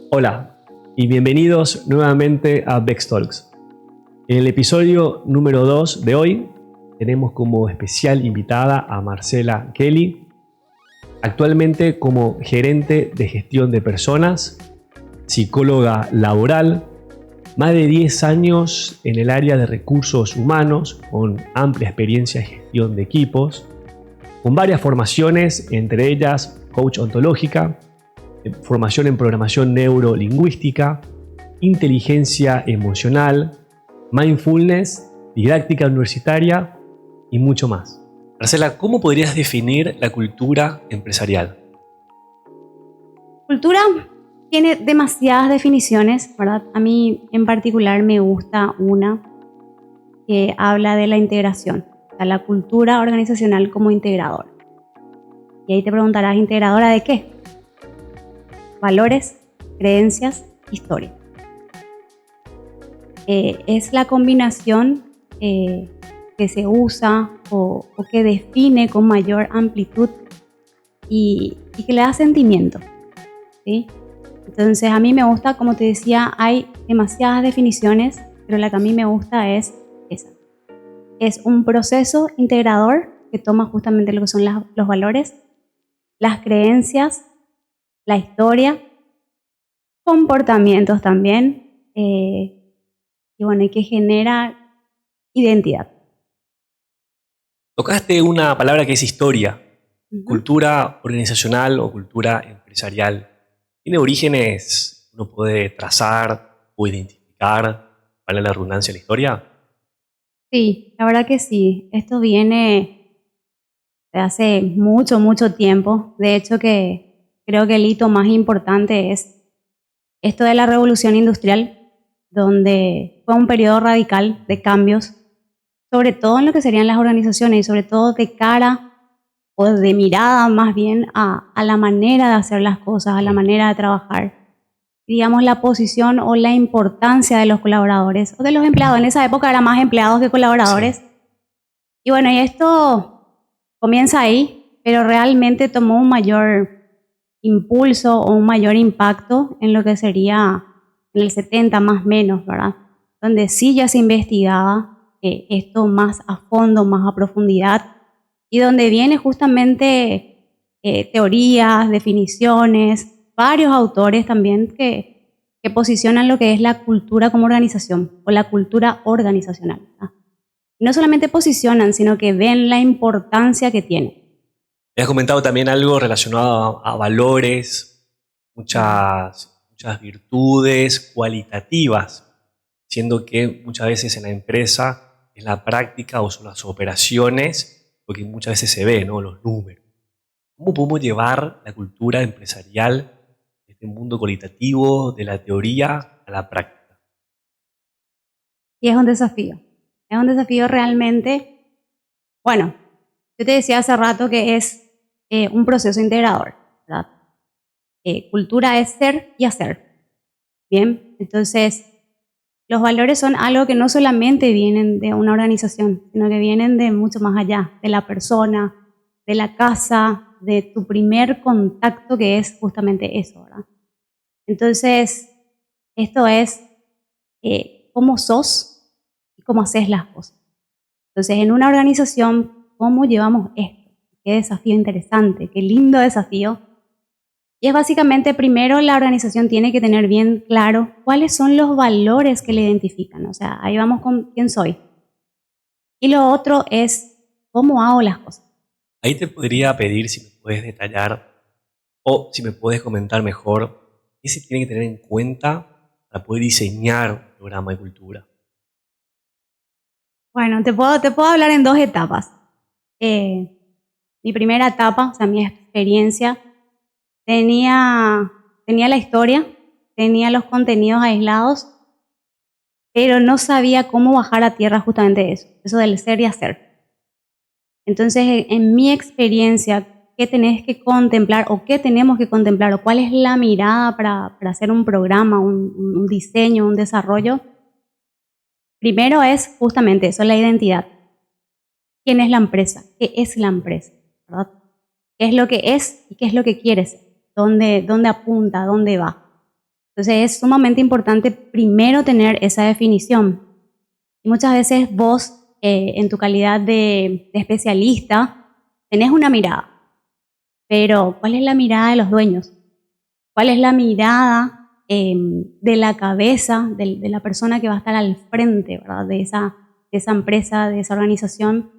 Hola y bienvenidos nuevamente a Bex Talks. En el episodio número 2 de hoy tenemos como especial invitada a Marcela Kelly, actualmente como gerente de gestión de personas, psicóloga laboral, más de 10 años en el área de recursos humanos con amplia experiencia en gestión de equipos, con varias formaciones, entre ellas coach ontológica, formación en programación neurolingüística, inteligencia emocional, mindfulness, didáctica universitaria y mucho más. Marcela, ¿cómo podrías definir la cultura empresarial? Cultura tiene demasiadas definiciones, ¿verdad? A mí en particular me gusta una que habla de la integración, o sea, la cultura organizacional como integrador. Y ahí te preguntarás, ¿integradora de qué? Valores, creencias, historia. Es la combinación que se usa o que define con mayor amplitud y que le da sentimiento, ¿sí? Entonces a mí me gusta, como te decía, hay demasiadas definiciones, pero la que a mí me gusta es esa. Es un proceso integrador que toma justamente lo que son los valores, las creencias, la historia, comportamientos también, y bueno, y que genera identidad. Tocaste una palabra que es historia, Uh-huh. cultura organizacional o cultura empresarial. ¿Tiene orígenes uno puede trazar o identificar, para la redundancia, la historia? Sí, la verdad que sí. Esto viene de hace mucho, mucho tiempo. De hecho, que creo que el hito más importante es esto de la revolución industrial, donde fue un periodo radical de cambios, sobre todo en lo que serían las organizaciones y sobre todo de cara o de mirada más bien a la manera de hacer las cosas, a la manera de trabajar. Digamos, la posición o la importancia de los colaboradores o de los empleados. En esa época eran más empleados que colaboradores. Sí. Y bueno, y esto comienza ahí, pero realmente tomó un mayor impulso o un mayor impacto en lo que sería en el 70 más o menos, ¿verdad? Donde sí ya se investigaba esto más a fondo, más a profundidad, y donde viene justamente teorías, definiciones, varios autores también que posicionan lo que es la cultura como organización o la cultura organizacional, ¿verdad? No solamente posicionan, sino que ven la importancia que tiene. Me has comentado también algo relacionado a valores, muchas virtudes cualitativas, siendo que muchas veces en la empresa es la práctica o son las operaciones lo que muchas veces se ve, ¿no? Los números. ¿Cómo podemos llevar la cultura empresarial de este mundo cualitativo, de la teoría a la práctica? Y es un desafío. Es un desafío realmente, bueno, yo te decía hace rato que es un proceso integrador, ¿verdad? Cultura es ser y hacer. Bien, entonces los valores son algo que no solamente vienen de una organización, sino que vienen de mucho más allá, de la persona, de la casa, de tu primer contacto, que es justamente eso, ¿verdad? Entonces, esto es cómo sos y cómo haces las cosas. Entonces, en una organización, ¿cómo llevamos esto? Qué desafío interesante, qué lindo desafío. Y es básicamente, primero, la organización tiene que tener bien claro cuáles son los valores que le identifican. O sea, ahí vamos con quién soy. Y lo otro es cómo hago las cosas. Ahí te podría pedir si me puedes detallar o si me puedes comentar mejor qué se tiene que tener en cuenta para poder diseñar un programa de cultura. Bueno, te puedo hablar en dos etapas. Mi primera etapa, o sea, mi experiencia, tenía la historia, tenía los contenidos aislados, pero no sabía cómo bajar a tierra justamente eso del ser y hacer. Entonces, en mi experiencia, ¿qué tenés que contemplar o qué tenemos que contemplar o cuál es la mirada para hacer un programa, un diseño, un desarrollo? Primero es justamente eso, la identidad. ¿Quién es la empresa? ¿Qué es la empresa? ¿Verdad? ¿Qué es lo que es y qué es lo que quiere ser? ¿Dónde apunta? ¿Dónde va? Entonces es sumamente importante primero tener esa definición. Y muchas veces vos, en tu calidad de especialista, tenés una mirada. Pero, ¿cuál es la mirada de los dueños? ¿Cuál es la mirada de la cabeza, de la persona que va a estar al frente, ¿verdad? De esa empresa, de esa organización?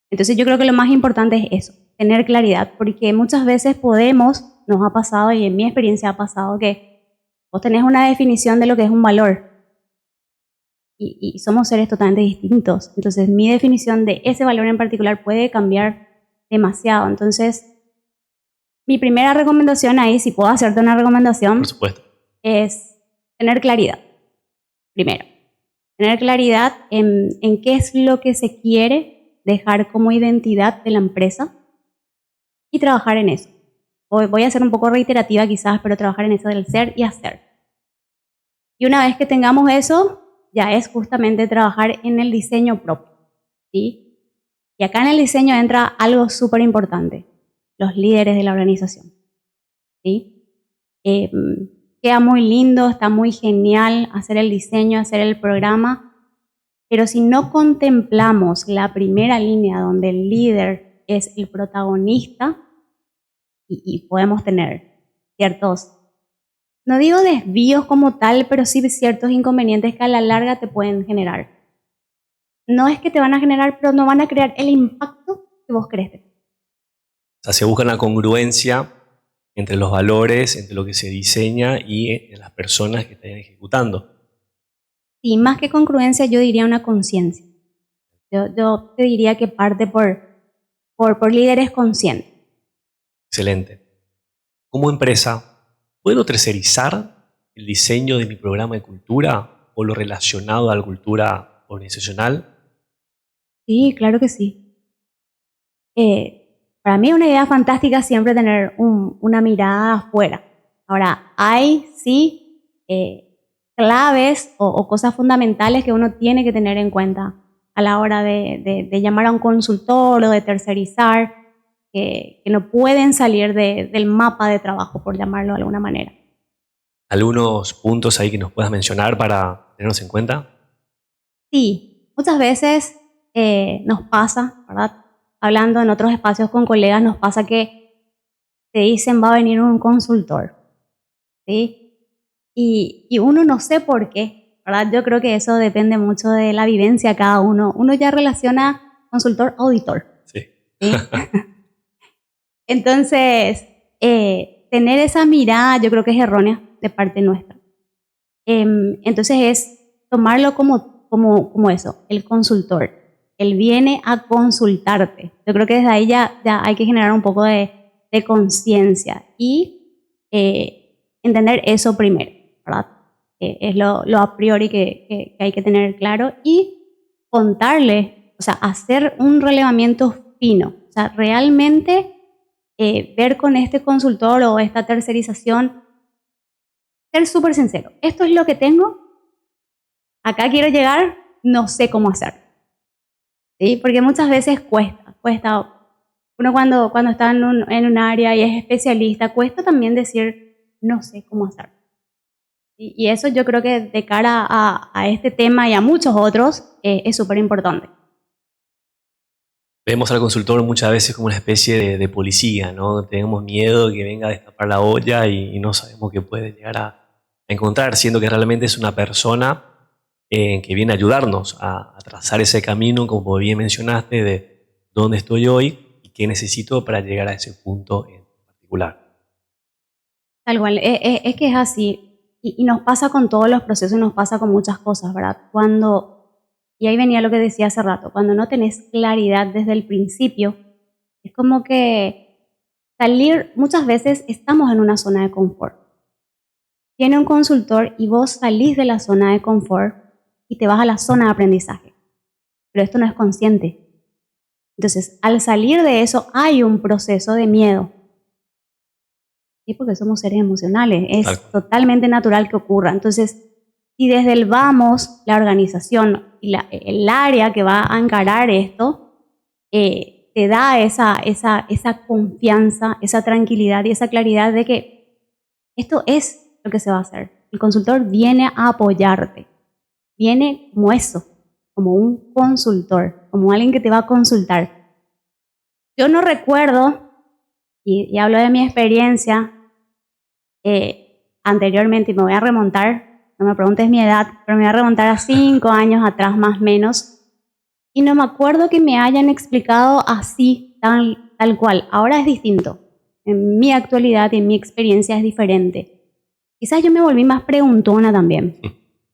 Entonces yo creo que lo más importante es eso, tener claridad, porque muchas veces nos ha pasado, y en mi experiencia ha pasado, que vos tenés una definición de lo que es un valor, y somos seres totalmente distintos. Entonces mi definición de ese valor en particular puede cambiar demasiado. Entonces, mi primera recomendación ahí, si puedo hacerte una recomendación, por supuesto, es tener claridad. Primero, tener claridad en qué es lo que se quiere dejar como identidad de la empresa y trabajar en eso. Voy a ser un poco reiterativa quizás, pero trabajar en eso del ser y hacer. Y una vez que tengamos eso, ya es justamente trabajar en el diseño propio, ¿sí? Y acá en el diseño entra algo súper importante: los líderes de la organización, ¿sí? Queda muy lindo, está muy genial hacer el diseño, hacer el programa, pero si no contemplamos la primera línea donde el líder es el protagonista, y podemos tener ciertos, no digo desvíos como tal, pero sí ciertos inconvenientes que a la larga te pueden generar. No es que te van a generar, pero no van a crear el impacto que vos querés tener. o sea, se busca una congruencia entre los valores, entre lo que se diseña y en las personas que están ejecutando. Y más que congruencia, yo diría una conciencia. Yo te diría que parte por líderes conscientes. Excelente. Como empresa, ¿puedo tercerizar el diseño de mi programa de cultura o lo relacionado a la cultura organizacional? Sí, claro que sí. Para mí es una idea fantástica siempre tener una mirada afuera. Ahora, hay sí claves o cosas fundamentales que uno tiene que tener en cuenta a la hora de llamar a un consultor o de tercerizar, que no pueden salir del mapa de trabajo, por llamarlo de alguna manera. ¿Algunos puntos ahí que nos puedas mencionar para tenernos en cuenta? Sí, muchas veces nos pasa, ¿verdad? Hablando en otros espacios con colegas, nos pasa que te dicen va a venir un consultor, ¿sí? Y uno no sé por qué, ¿verdad? Yo creo que eso depende mucho de la vivencia de cada uno. Uno ya relaciona consultor-auditor, Sí. ¿sí? Entonces, tener esa mirada yo creo que es errónea de parte nuestra. Entonces es tomarlo como eso, el consultor. Él viene a consultarte. Yo creo que desde ahí ya hay que generar un poco de conciencia y entender eso primero, ¿verdad? Es lo a priori que hay que tener claro, y contarle, o sea, hacer un relevamiento fino. O sea, realmente ver con este consultor o esta tercerización, ser súper sincero. Esto es lo que tengo, acá quiero llegar, no sé cómo hacer. ¿Sí? Porque muchas veces cuesta. Uno cuando está en un área y es especialista, cuesta también decir, no sé cómo hacer. Y eso yo creo que de cara a este tema y a muchos otros es súper importante. Vemos al consultor muchas veces como una especie de policía, ¿no? Tenemos miedo de que venga a destapar la olla y no sabemos qué puede llegar a encontrar, siendo que realmente es una persona que viene a ayudarnos a trazar ese camino, como bien mencionaste, de dónde estoy hoy y qué necesito para llegar a ese punto en particular. Tal cual, es que es así. Y nos pasa con todos los procesos, y nos pasa con muchas cosas, ¿verdad? Y ahí venía lo que decía hace rato, cuando no tenés claridad desde el principio, es como que muchas veces estamos en una zona de confort. Viene un consultor y vos salís de la zona de confort y te vas a la zona de aprendizaje. Pero esto no es consciente. Entonces, al salir de eso hay un proceso de miedo. Sí, porque somos seres emocionales, es totalmente natural que ocurra. Entonces, si desde el vamos, la organización y el área que va a encarar esto, te da esa confianza, esa tranquilidad y esa claridad de que esto es lo que se va a hacer. El consultor viene a apoyarte. Viene como eso, como un consultor, como alguien que te va a consultar. Yo no recuerdo, y hablo de mi experiencia anteriormente, y me voy a remontar, no me preguntes mi edad, pero me voy a remontar a 5 años atrás más o menos, y no me acuerdo que me hayan explicado así, tal cual. Ahora es distinto. En mi actualidad y en mi experiencia es diferente. Quizás yo me volví más preguntona también.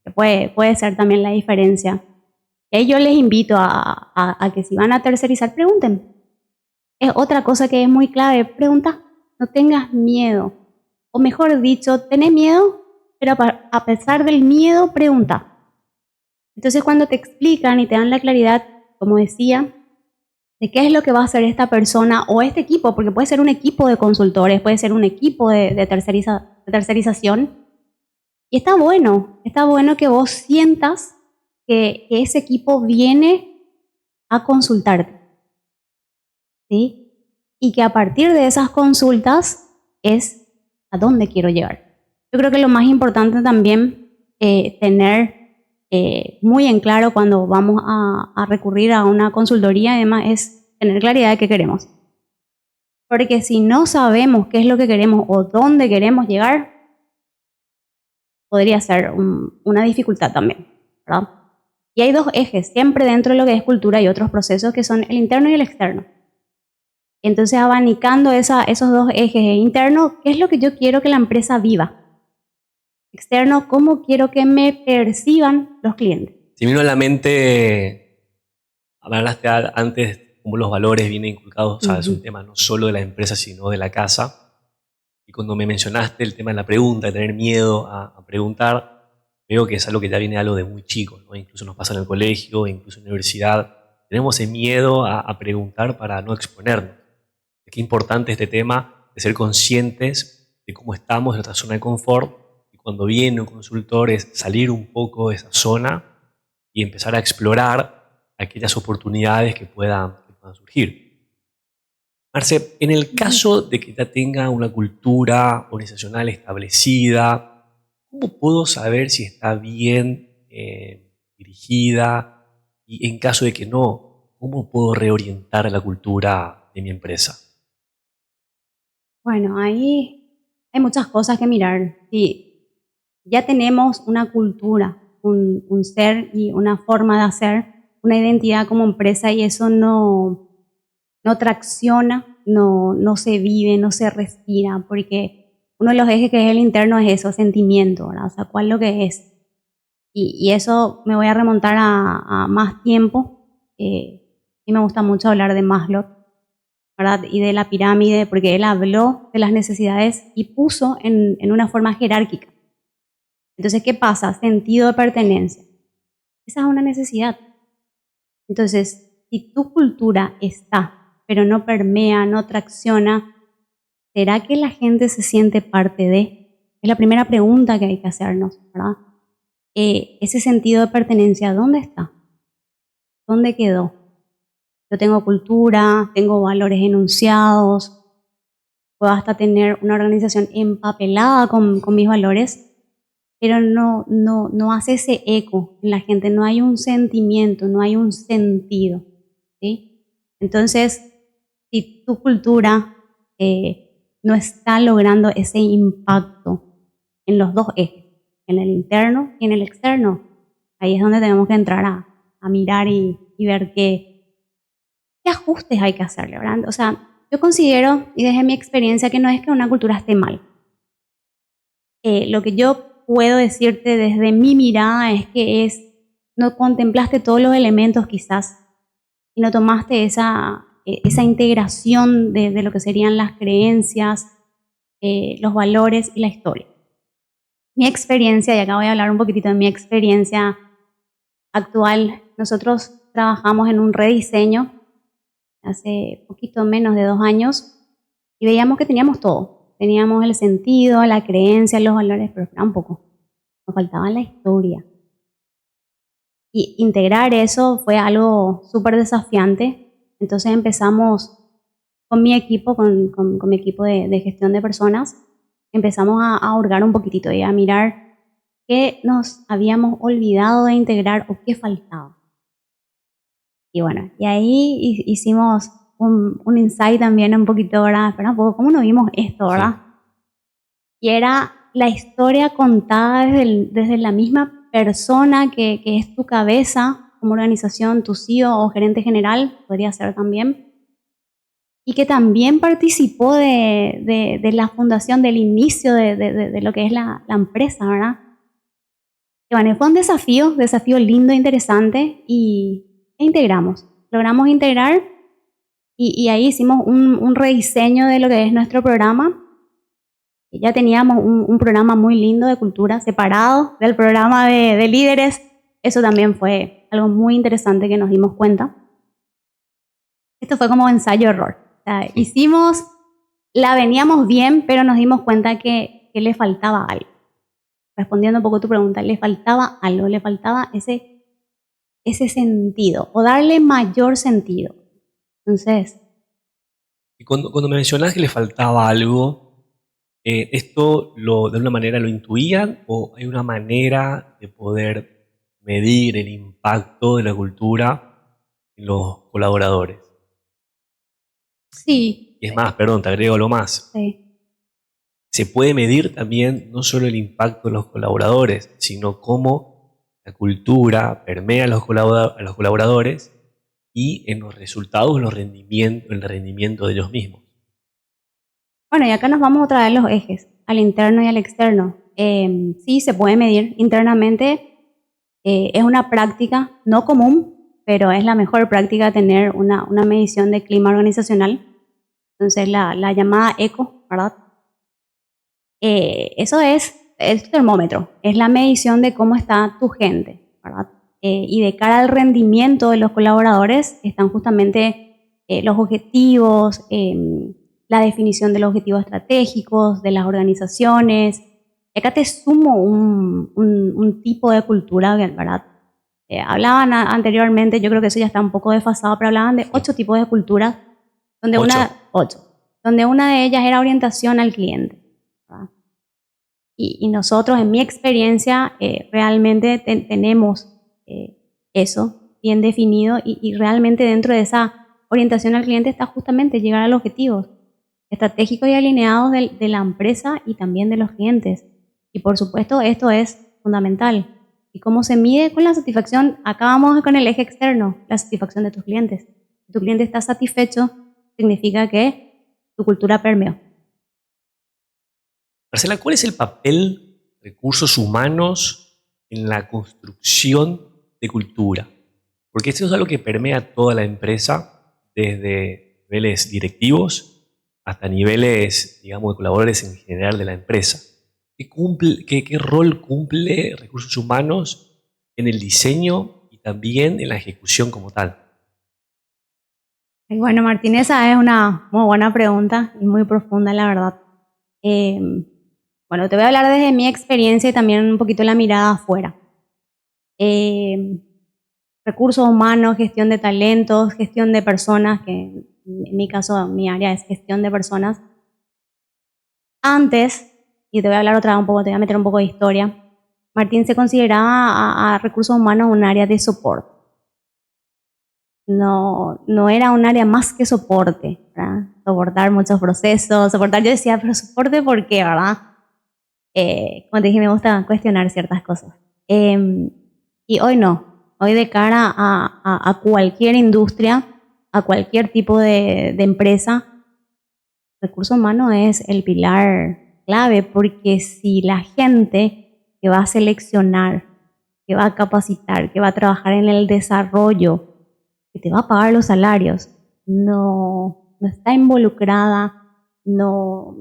Que puede ser también la diferencia. Y ahí yo les invito a que si van a tercerizar, pregunten. Es otra cosa que es muy clave. Pregunta, no tengas miedo. O mejor dicho, tenés miedo, pero a pesar del miedo, pregunta. Entonces cuando te explican y te dan la claridad, como decía, de qué es lo que va a hacer esta persona o este equipo, porque puede ser un equipo de consultores, puede ser un equipo de tercerización. Y está bueno que vos sientas que ese equipo viene a consultarte, ¿sí? Y que a partir de esas consultas es a dónde quiero llegar. Yo creo que lo más importante también tener muy en claro cuando vamos a recurrir a una consultoría, además, es tener claridad de qué queremos. Porque si no sabemos qué es lo que queremos o dónde queremos llegar, podría ser una dificultad también, ¿verdad? Y hay dos ejes, siempre dentro de lo que es cultura y otros procesos, que son el interno y el externo. Entonces, abanicando esos dos ejes, interno, ¿qué es lo que yo quiero que la empresa viva? Externo, ¿cómo quiero que me perciban los clientes? Se me vino a la mente, hablaste antes cómo los valores vienen inculcados, o sea, es un tema no solo de la empresa, sino de la casa. Y cuando me mencionaste el tema de la pregunta, de tener miedo a preguntar, veo que es algo que ya viene algo de muy chico, ¿no? Incluso nos pasa en el colegio, incluso en la universidad. Tenemos el miedo a preguntar para no exponernos. Qué importante este tema de ser conscientes de cómo estamos en nuestra zona de confort, y cuando viene un consultor es salir un poco de esa zona y empezar a explorar aquellas oportunidades que puedan surgir. Marce, en el caso de que ya tenga una cultura organizacional establecida, ¿cómo puedo saber si está bien dirigida? Y en caso de que no, ¿cómo puedo reorientar la cultura de mi empresa? Bueno, ahí hay muchas cosas que mirar. Si ya tenemos una cultura, un ser y una forma de hacer, una identidad como empresa, y eso no tracciona, no se vive, no se respira, porque uno de los ejes que es el interno es eso, sentimiento, ¿verdad? O sea, ¿cuál es lo que es? Y eso me voy a remontar a más tiempo, y me gusta mucho hablar de Maslow, ¿verdad? Y de la pirámide, porque él habló de las necesidades y puso en una forma jerárquica. Entonces, ¿qué pasa? Sentido de pertenencia. Esa es una necesidad. Entonces, si tu cultura está, pero no permea, no tracciona, ¿será que la gente se siente parte de? Es la primera pregunta que hay que hacernos, ¿verdad? Ese sentido de pertenencia, ¿dónde está? ¿Dónde quedó? Yo tengo cultura, tengo valores enunciados, puedo hasta tener una organización empapelada con mis valores, pero no hace ese eco en la gente, no hay un sentimiento, no hay un sentido, ¿sí? Entonces, si tu cultura no está logrando ese impacto en los dos ejes, en el interno y en el externo, ahí es donde tenemos que entrar a mirar y ver qué ajustes hay que hacerle, ¿verdad? O sea, yo considero, y desde mi experiencia, que no es que una cultura esté mal. Lo que yo puedo decirte desde mi mirada es que no contemplaste todos los elementos quizás y no tomaste esa integración de lo que serían las creencias, los valores y la historia. Mi experiencia, y acá voy a hablar un poquitito de mi experiencia actual, nosotros trabajamos en un rediseño hace poquito menos de 2 años y veíamos que teníamos todo. Teníamos el sentido, la creencia, los valores, pero tampoco. Nos faltaba la historia. Y integrar eso fue algo súper desafiante. Entonces empezamos con mi equipo, con mi equipo de gestión de personas, empezamos a hurgar un poquitito y a mirar qué nos habíamos olvidado de integrar o qué faltaba. Y bueno, y ahí hicimos un insight también un poquito, ¿verdad? Espera un poco, ¿cómo no vimos esto, verdad? Sí. Y era la historia contada desde la misma persona que es tu cabeza como organización, tu CEO o gerente general, podría ser también, y que también participó de la fundación, del inicio de lo que es la empresa, ¿verdad? Y bueno, fue un desafío lindo, interesante, e integramos. Logramos integrar y ahí hicimos un rediseño de lo que es nuestro programa. Ya teníamos un programa muy lindo de cultura separado del programa de líderes. Eso también fue algo muy interesante que nos dimos cuenta. Esto fue como ensayo-error. O sea, la veníamos bien, pero nos dimos cuenta que le faltaba algo. Respondiendo un poco a tu pregunta, le faltaba algo, le faltaba ese sentido, o darle mayor sentido. Entonces... Y cuando me mencionás que le faltaba algo, ¿esto de alguna manera lo intuían o hay una manera de poder medir el impacto de la cultura en los colaboradores? Sí. Y es más, perdón, te agrego algo más. Sí. Se puede medir también no solo el impacto de los colaboradores, sino cómo la cultura permea a los colaboradores y en los resultados, en el rendimiento de ellos mismos. Bueno, y acá nos vamos otra vez los ejes, al interno y al externo. Sí, se puede medir internamente. Es una práctica no común, pero es la mejor práctica tener una medición de clima organizacional. Entonces, la llamada ECO, ¿verdad? Eso es el termómetro, es la medición de cómo está tu gente, ¿verdad? Y de cara al rendimiento de los colaboradores están justamente los objetivos, la definición de los objetivos estratégicos de las organizaciones. Acá te sumo un tipo de cultura, ¿verdad? Hablaban anteriormente, yo creo que eso ya está un poco desfasado, pero hablaban de 8 tipos de culturas, donde 8, donde una de ellas era orientación al cliente, ¿verdad? Y nosotros, en mi experiencia, realmente tenemos eso bien definido y realmente dentro de esa orientación al cliente está justamente llegar a los objetivos estratégicos y alineados de la empresa y también de los clientes. Y por supuesto, esto es fundamental. ¿Y cómo se mide? Con la satisfacción. Acá vamos con el eje externo, la satisfacción de tus clientes. Si tu cliente está satisfecho, significa que tu cultura permeó. Marcela, ¿cuál es el papel de recursos humanos en la construcción de cultura? Porque esto es algo que permea toda la empresa, desde niveles directivos hasta niveles, digamos, de colaboradores en general de la empresa. ¿Qué rol cumple recursos humanos en el diseño y también en la ejecución como tal? Bueno, Martín, esa es una muy buena pregunta y muy profunda, la verdad. Bueno, te voy a hablar desde mi experiencia y también un poquito la mirada afuera. Recursos humanos, gestión de talentos, gestión de personas, que en mi caso, mi área es gestión de personas. Antes, y te voy a hablar otra vez un poco, te voy a meter un poco de historia, Martín se consideraba a recursos humanos un área de soporte. No era un área más que soporte, ¿verdad? Soportar muchos procesos, yo decía, pero soporte ¿por qué, verdad? Como te dije, me gusta cuestionar ciertas cosas. Y hoy no, hoy de cara a cualquier industria, a cualquier tipo de empresa, recursos humanos es el pilar clave, porque si la gente que va a seleccionar, que va a capacitar, que va a trabajar en el desarrollo, que te va a pagar los salarios, no está involucrada, no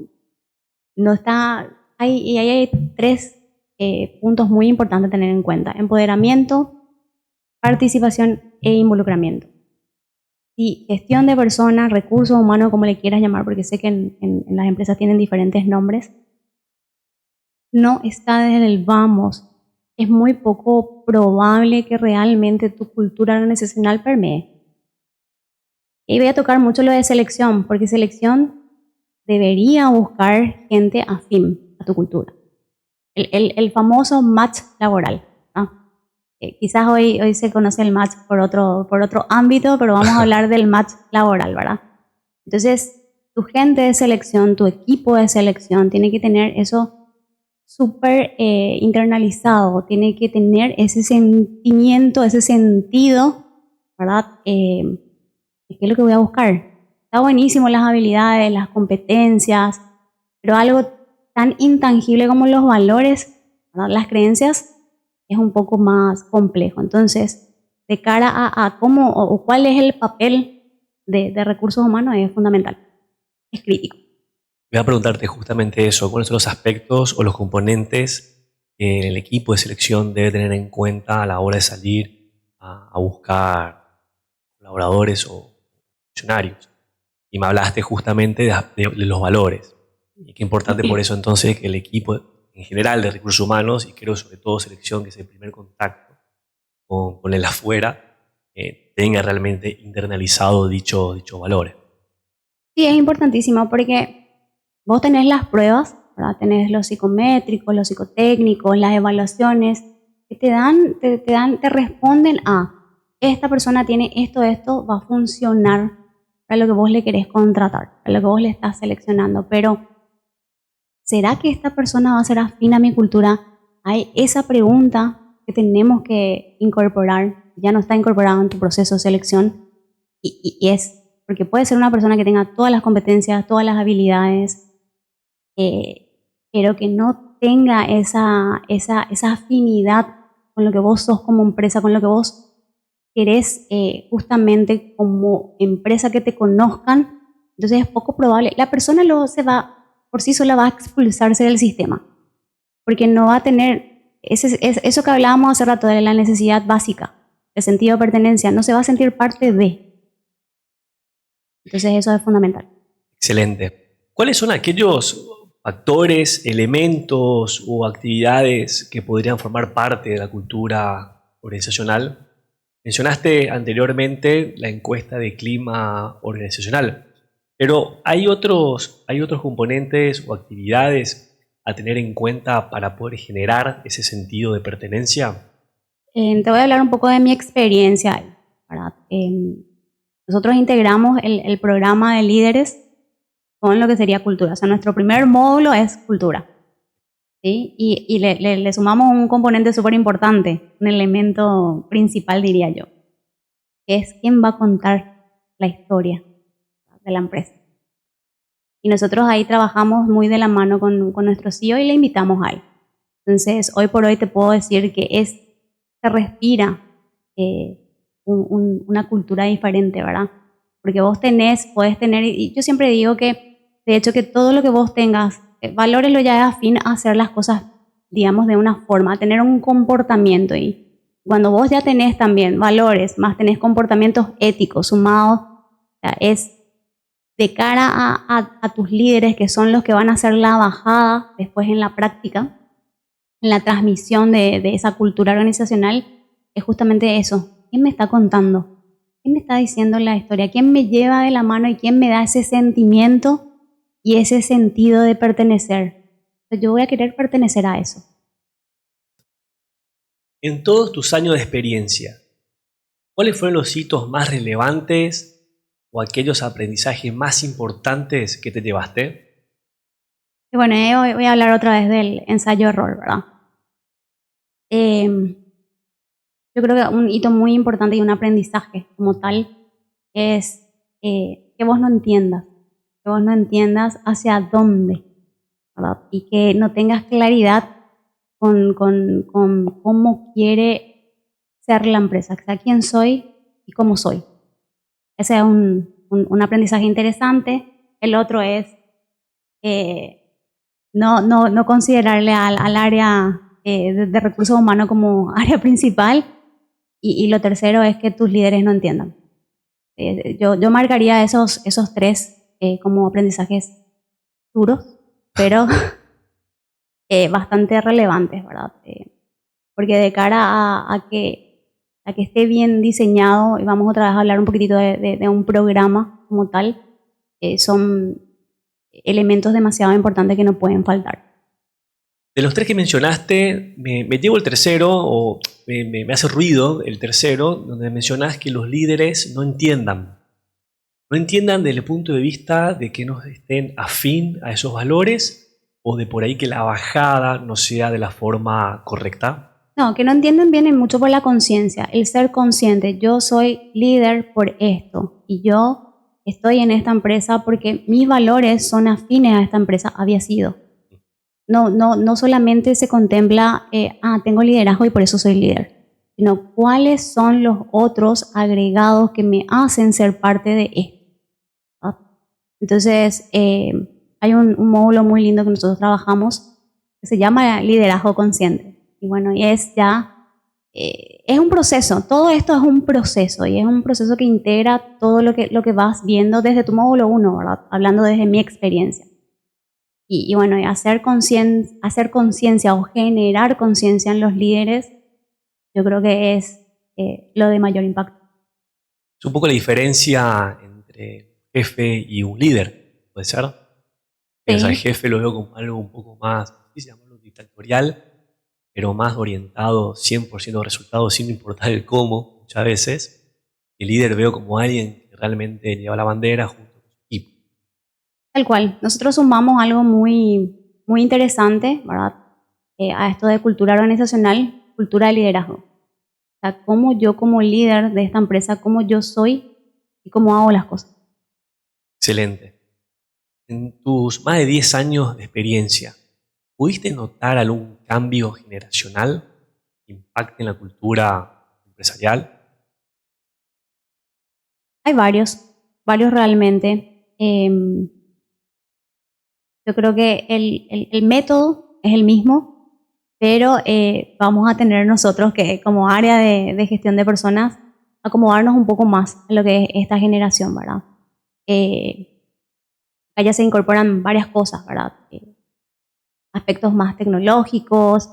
está... Ahí hay 3 puntos muy importantes a tener en cuenta: empoderamiento, participación e involucramiento. Y gestión de personas, recursos humanos, como le quieras llamar, porque sé que en las empresas tienen diferentes nombres, no está desde el vamos. Es muy poco probable que realmente tu cultura organizacional permee. Y voy a tocar mucho lo de selección, porque selección debería buscar gente afín a tu cultura. El famoso match laboral, ¿no? Quizás hoy se conoce el match por otro ámbito, pero vamos a hablar del match laboral, ¿verdad? Entonces, tu gente de selección, tu equipo de selección tiene que tener eso súper internalizado, tiene que tener ese sentimiento, ese sentido, ¿verdad? ¿Qué es lo que voy a buscar? Está buenísimo las habilidades, las competencias, pero algo tan intangible como los valores, ¿verdad? Las creencias, es un poco más complejo. Entonces, de cara a cómo o cuál es el papel de recursos humanos, es fundamental, es crítico. Voy a preguntarte justamente eso, ¿cuáles son los aspectos o los componentes que el equipo de selección debe tener en cuenta a la hora de salir a buscar colaboradores o funcionarios? Y me hablaste justamente de los valores. Y qué importante por eso entonces que el equipo en general de recursos humanos, y creo sobre todo selección, que es el primer contacto con el afuera, tenga realmente internalizado dichos valores. Sí, es importantísimo porque vos tenés las pruebas, ¿verdad? Tenés los psicométricos, los psicotécnicos, las evaluaciones que te responden a esta persona tiene esto va a funcionar para lo que vos le querés contratar, para lo que vos le estás seleccionando. Pero, ¿será que esta persona va a ser afín a mi cultura? Hay esa pregunta que tenemos que incorporar, ya no está incorporada en tu proceso de selección, y es porque puede ser una persona que tenga todas las competencias, todas las habilidades, pero que no tenga esa afinidad con lo que vos sos como empresa, con lo que vos querés justamente como empresa que te conozcan. Entonces es poco probable. La persona luego por sí sola va a expulsarse del sistema, porque no va a tener eso que hablábamos hace rato de la necesidad básica, el sentido de pertenencia, no se va a sentir parte de. Entonces eso es fundamental. Excelente. ¿Cuáles son aquellos factores, elementos o actividades que podrían formar parte de la cultura organizacional? Mencionaste anteriormente la encuesta de clima organizacional, pero hay otros componentes o actividades a tener en cuenta para poder generar ese sentido de pertenencia. Te voy a hablar un poco de mi experiencia, ¿verdad? Nosotros integramos el programa de líderes con lo que sería cultura. O sea, nuestro primer módulo es cultura, ¿sí? Y le sumamos un componente súper importante, un elemento principal, diría yo, que es quién va a contar la historia de la empresa. Y nosotros ahí trabajamos muy de la mano con nuestro CEO y le invitamos a él. Entonces, hoy por hoy te puedo decir que se respira una cultura diferente, ¿verdad? Porque vos podés tener, y yo siempre digo que, de hecho, que todo lo que vos tengas, valórelo ya es afín a hacer las cosas, digamos, de una forma, a tener un comportamiento. Y cuando vos ya tenés también valores, más tenés comportamientos éticos sumados, o sea, es de cara a tus líderes, que son los que van a hacer la bajada después en la práctica, en la transmisión de esa cultura organizacional, es justamente eso. ¿Quién me está contando? ¿Quién me está diciendo la historia? ¿Quién me lleva de la mano y quién me da ese sentimiento y ese sentido de pertenecer? Yo voy a querer pertenecer a eso. En todos tus años de experiencia, ¿cuáles fueron los hitos más relevantes o aquellos aprendizajes más importantes que te llevaste? Y bueno, hoy voy a hablar otra vez del ensayo-error, ¿verdad? Yo creo que un hito muy importante y un aprendizaje como tal es que vos no entiendas hacia dónde, ¿verdad? Y que no tengas claridad con cómo quiere ser la empresa, o sea, quién soy y cómo soy. Ese es un aprendizaje interesante. El otro es no considerarle al área de recursos humanos como área principal. Y lo tercero es que tus líderes no entiendan. Yo marcaría esos tres como aprendizajes duros, pero bastante relevantes, ¿verdad? Porque de cara a que esté bien diseñado, y vamos otra vez a hablar un poquitito de un programa como tal, son elementos demasiado importantes que no pueden faltar. De los 3 que mencionaste, me llevo el tercero, o me hace ruido el tercero, donde mencionás que los líderes no entiendan. No entiendan desde el punto de vista de que no estén afín a esos valores, o de por ahí que la bajada no sea de la forma correcta. No, que no entienden viene mucho por la conciencia, el ser consciente. Yo soy líder por esto y yo estoy en esta empresa porque mis valores son afines a esta empresa, había sido. No solamente se contempla, tengo liderazgo y por eso soy líder, sino cuáles son los otros agregados que me hacen ser parte de esto. Entonces, hay un módulo muy lindo que nosotros trabajamos que se llama liderazgo consciente. Y bueno, y es un proceso, todo esto es un proceso y es un proceso que integra todo lo que vas viendo desde tu módulo 1, ¿verdad? Hablando desde mi experiencia. Y bueno, y hacer conciencia o generar conciencia en los líderes, yo creo que es lo de mayor impacto. Es un poco la diferencia entre jefe y un líder, ¿puede ser? Sí. O sea, el jefe lo veo como algo un poco más, no sé si llamarlo dictatorial, pero más orientado 100% a resultados sin importar el cómo, muchas veces. El líder veo como alguien que realmente lleva la bandera junto con su equipo. Tal cual. Nosotros sumamos algo muy, muy interesante, ¿verdad? A esto de cultura organizacional, cultura de liderazgo. O sea, cómo yo como líder de esta empresa, cómo yo soy y cómo hago las cosas. Excelente. En tus más de 10 años de experiencia, ¿pudiste notar algún cambio generacional que impacte en la cultura empresarial? Hay varios realmente. Yo creo que el método es el mismo, pero vamos a tener nosotros que como área de gestión de personas acomodarnos un poco más a lo que es esta generación, ¿verdad? Allá se incorporan varias cosas, ¿verdad? Aspectos más tecnológicos,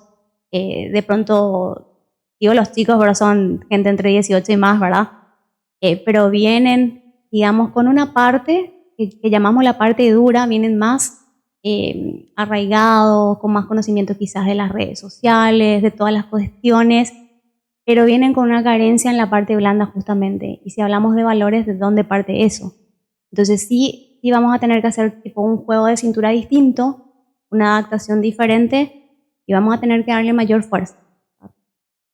de pronto, digo los chicos, pero son gente entre 18 y más, ¿verdad? Pero vienen, digamos, con una parte que llamamos la parte dura, vienen más arraigados, con más conocimiento quizás de las redes sociales, de todas las cuestiones, pero vienen con una carencia en la parte blanda justamente. Y si hablamos de valores, ¿de dónde parte eso? Entonces sí vamos a tener que hacer tipo un juego de cintura distinto, una adaptación diferente y vamos a tener que darle mayor fuerza.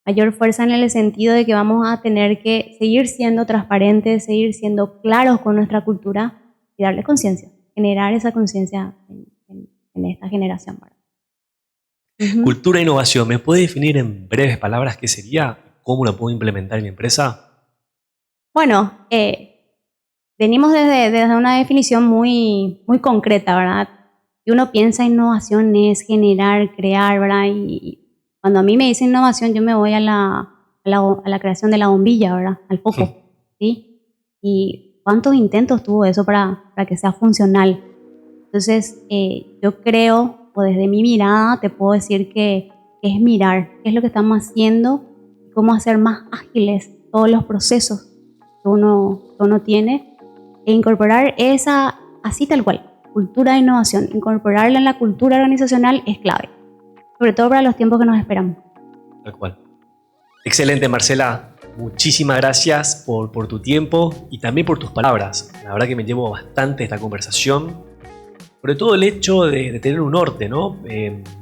Mayor fuerza en el sentido de que vamos a tener que seguir siendo transparentes, seguir siendo claros con nuestra cultura y darle conciencia, generar esa conciencia en esta generación. Cultura e innovación, ¿me puede definir en breves palabras qué sería? ¿Cómo lo puedo implementar en mi empresa? Bueno, venimos desde una definición muy, muy concreta, ¿verdad? Y uno piensa innovación es generar, crear, ¿verdad? Y cuando a mí me dicen innovación, yo me voy a la creación de la bombilla, ¿verdad? Al foco, ¿sí? Y cuántos intentos tuvo eso para que sea funcional. Entonces, yo creo, o desde mi mirada, te puedo decir que es mirar qué es lo que estamos haciendo, cómo hacer más ágiles todos los procesos que uno tiene e incorporar esa, así tal cual, cultura de innovación. Incorporarla en la cultura organizacional es clave, sobre todo para los tiempos que nos esperamos. Tal cual. Excelente, Marcela. Muchísimas gracias por tu tiempo y también por tus palabras. La verdad que me llevo bastante esta conversación. Sobre todo el hecho de tener un norte, ¿no?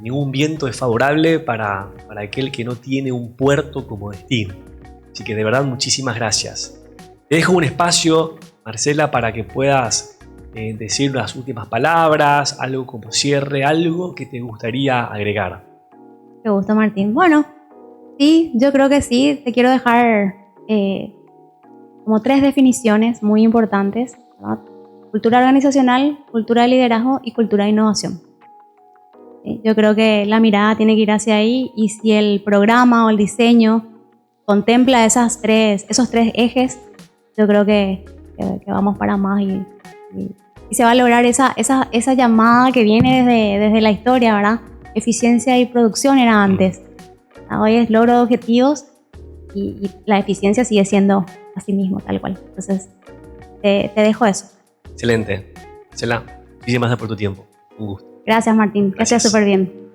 Ningún viento es favorable para aquel que no tiene un puerto como destino. Así que de verdad, muchísimas gracias. Te dejo un espacio, Marcela, para que puedas decir unas últimas palabras, algo como cierre, algo que te gustaría agregar. Qué gusto, Martín. Bueno, sí, yo creo que sí. Te quiero dejar como 3 definiciones muy importantes, ¿verdad? Cultura organizacional, cultura de liderazgo y cultura de innovación. Yo creo que la mirada tiene que ir hacia ahí y si el programa o el diseño contempla esos 3 ejes, yo creo que vamos para más y se va a lograr esa llamada que viene desde la historia, ¿verdad? Eficiencia y producción era antes. Hoy es logro de objetivos y la eficiencia sigue siendo así mismo, tal cual. Entonces, te dejo eso. Excelente. Marcela, Muchísimas gracias por tu tiempo. Un gusto. Gracias, Martín. Que estés Gracias. súper bien.